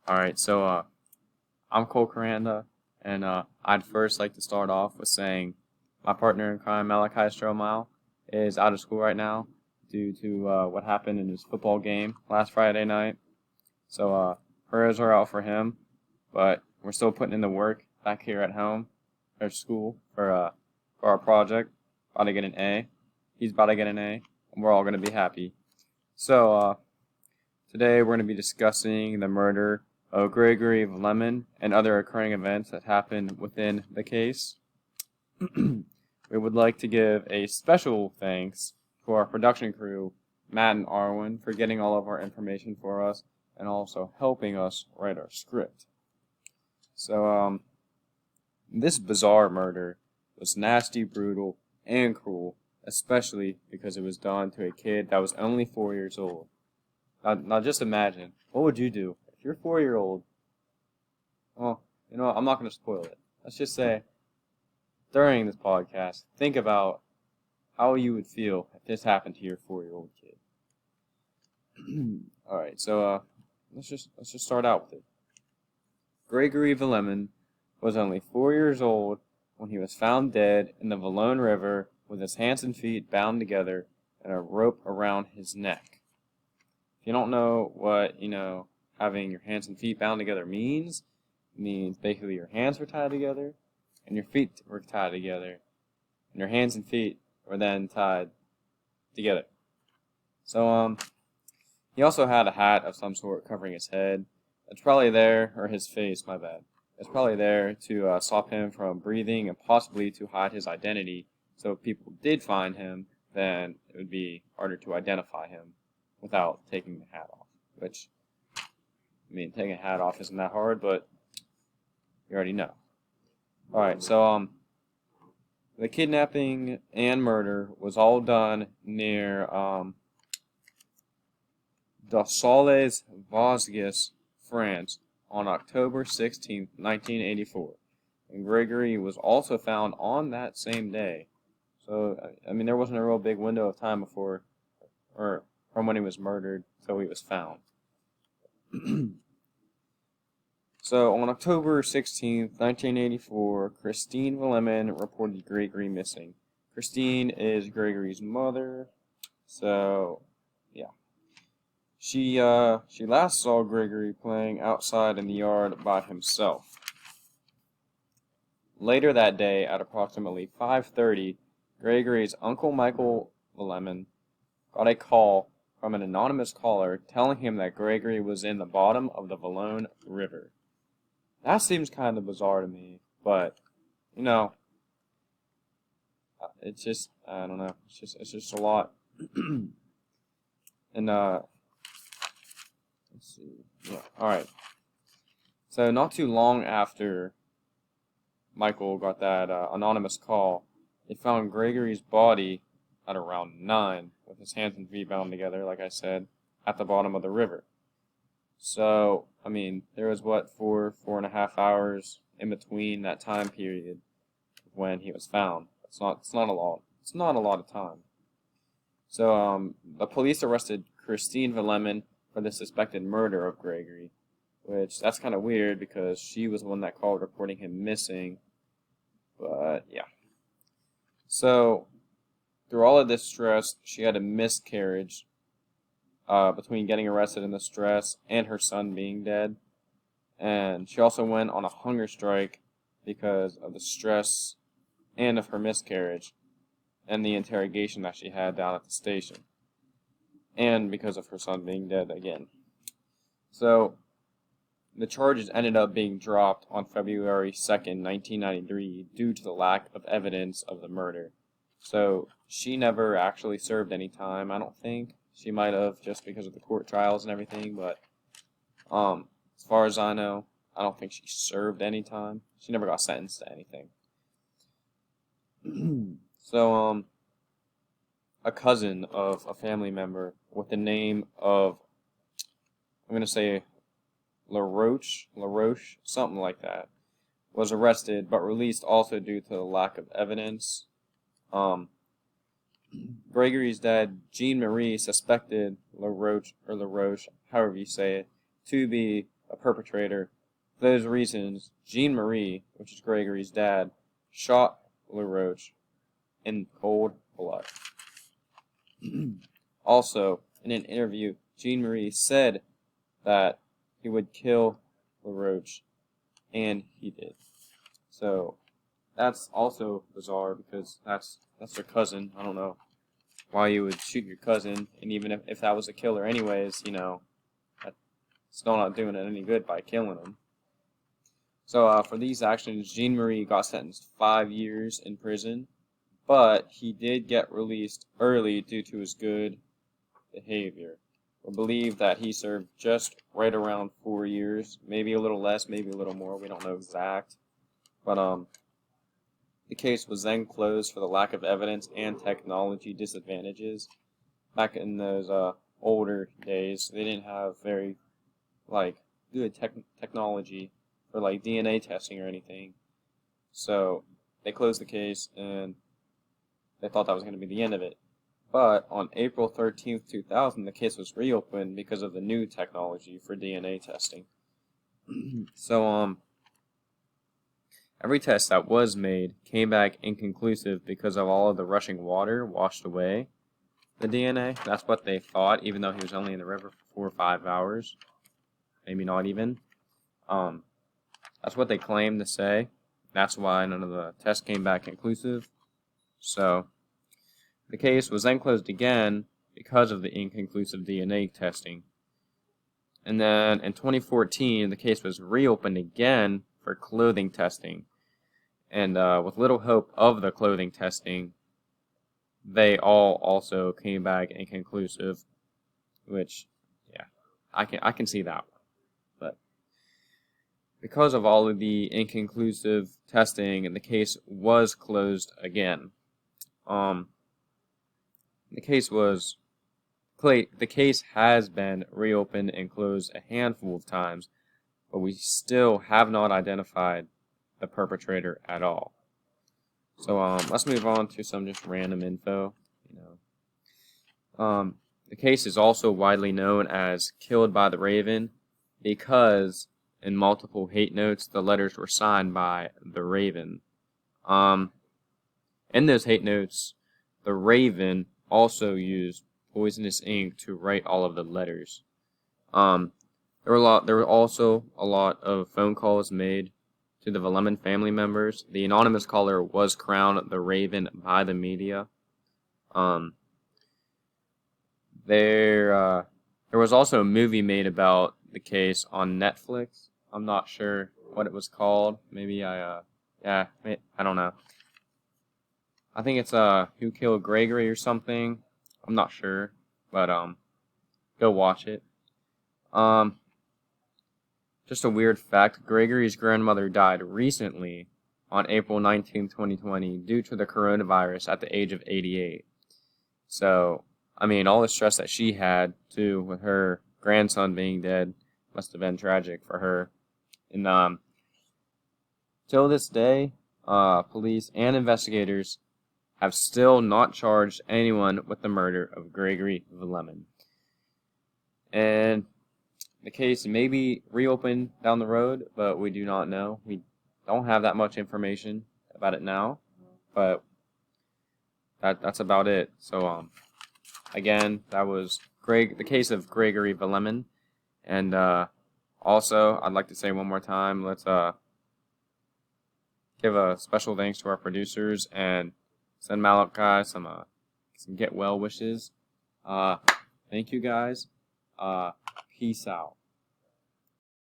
Alright, I'm Cole Coranda, and I'd first like to start off with saying my partner in crime, Malachi Strohmile, is out of school right now due to what happened in his football game last Friday night. Prayers are out for him, but we're still putting in the work back here at home, or school, for our project. About to get an A. He's about to get an A, and we're all going to be happy. Today we're going to be discussing the murder of Gregory Villemin and other occurring events that happened within the case. We would like to give a special thanks to our production crew, Matt and Arwen, for getting all of our information for us and also helping us write our script. This bizarre murder was nasty, brutal, and cruel, especially because it was done to a kid that was only 4 years old. Now just imagine, what would you do if you're 4-year-old? Well, I'm not going to spoil it. Let's just say, during this podcast, think about how you would feel if this happened to your 4-year-old kid. Alright, let's just start out with it. Gregory Villemin was only 4 years old when he was found dead in the Valone River with his hands and feet bound together and a rope around his neck. If you don't know what, having your hands and feet bound together means, it means basically your hands were tied together and your feet were tied together and your hands and feet were then tied together. He also had a hat of some sort covering his head. It's probably there, or his face, my bad. It's probably there to stop him from breathing and possibly to hide his identity. So if people did find him, then it would be harder to identify him without taking the hat off, which, taking a hat off isn't that hard, but you already know. Alright, the kidnapping and murder was all done near, Dos Vosges, France, on October 16, 1984, and Gregory was also found on that same day. So, there wasn't a real big window of time before, or from when he was murdered till he was found. So, on October 16, 1984, Christine Villemin reported Gregory missing. Christine is Gregory's mother, so, yeah. She last saw Gregory playing outside in the yard by himself. Later that day, at approximately 5:30, Gregory's Uncle Michael Villemin got a call from an anonymous caller telling him that Gregory was in the bottom of the Valone River. That seems kind of bizarre to me, but, it's just, I don't know, it's just a lot. And, let's see, yeah, alright. So, not too long after Michael got that anonymous call, they found Gregory's body at around 9, with his hands and feet bound together, like I said, at the bottom of the river. So, there was, 4.5 hours in between that time period when he was found. It's not a lot. It's not a lot of time. So, the police arrested Christine Villemin for the suspected murder of Gregory, which, that's kind of weird because she was the one that called reporting him missing. But, yeah. So, through all of this stress, she had a miscarriage between getting arrested and the stress and her son being dead. And she also went on a hunger strike because of the stress and of her miscarriage and the interrogation that she had down at the station. And because of her son being dead again. So, the charges ended up being dropped on February 2nd, 1993 due to the lack of evidence of the murder. So, she never actually served any time, I don't think. She might have, just because of the court trials and everything, but as far as I know, I don't think she served any time. She never got sentenced to anything. So, a cousin of a family member with the name of, I'm going to say LaRoche, something like that, was arrested but released also due to the lack of evidence. Gregory's dad, Jean Marie, suspected LaRoche, however you say it, to be a perpetrator. For those reasons, Jean Marie, which is Gregory's dad, shot LaRoche in cold blood. Also, in an interview, Jean Marie said that he would kill LaRoche, and he did. So that's also bizarre because that's their cousin. I don't know why you would shoot your cousin, and even if that was a killer anyways, you know, that's still not doing it any good by killing him. So for these actions, Jean Marie got sentenced 5 years in prison, but he did get released early due to his good behavior. We believe that he served just right around 4 years, maybe a little less, maybe a little more. We don't know exact, but the case was then closed for the lack of evidence and technology disadvantages. Back in those older days, they didn't have very good technology for DNA testing or anything. So they closed the case and they thought that was going to be the end of it. But on April 13th, 2000, the case was reopened because of the new technology for DNA testing. So every test that was made came back inconclusive because of all of the rushing water washed away the DNA. That's what they thought, even though he was only in the river for 4 or 5 hours. Maybe not even. That's what they claimed to say. That's why none of the tests came back conclusive. So the case was then closed again because of the inconclusive DNA testing. And then in 2014, the case was reopened again for clothing testing. And with little hope of the clothing testing, they all also came back inconclusive, which, yeah, I can see that one. But because of all of the inconclusive testing, the case was closed again. The case has been reopened and closed a handful of times, but we still have not identified the perpetrator at all. So let's move on to some just random info. The case is also widely known as "Killed by the Raven" because in multiple hate notes the letters were signed by the Raven. In those hate notes, the Raven also used poisonous ink to write all of the letters. There were also a lot of phone calls made to the Villemin family members. The anonymous caller was crowned the Raven by the media. There was also a movie made about the case on Netflix. I'm not sure what it was called. Maybe I don't know. I think it's Who Killed Gregory or something. I'm not sure, but go watch it. Just a weird fact, Gregory's grandmother died recently on April 19, 2020 due to the coronavirus at the age of 88. So, I mean, all the stress that she had too with her grandson being dead must have been tragic for her. And till this day, police and investigators have still not charged anyone with the murder of Gregory Villemin. And the case may be reopened down the road, but we do not know. We don't have that much information about it now, but that's about it. So, again, that was the case of Gregory Villemin. And also, I'd like to say one more time, let's give a special thanks to our producers and send Malachi some get well wishes. Thank you guys. Peace out.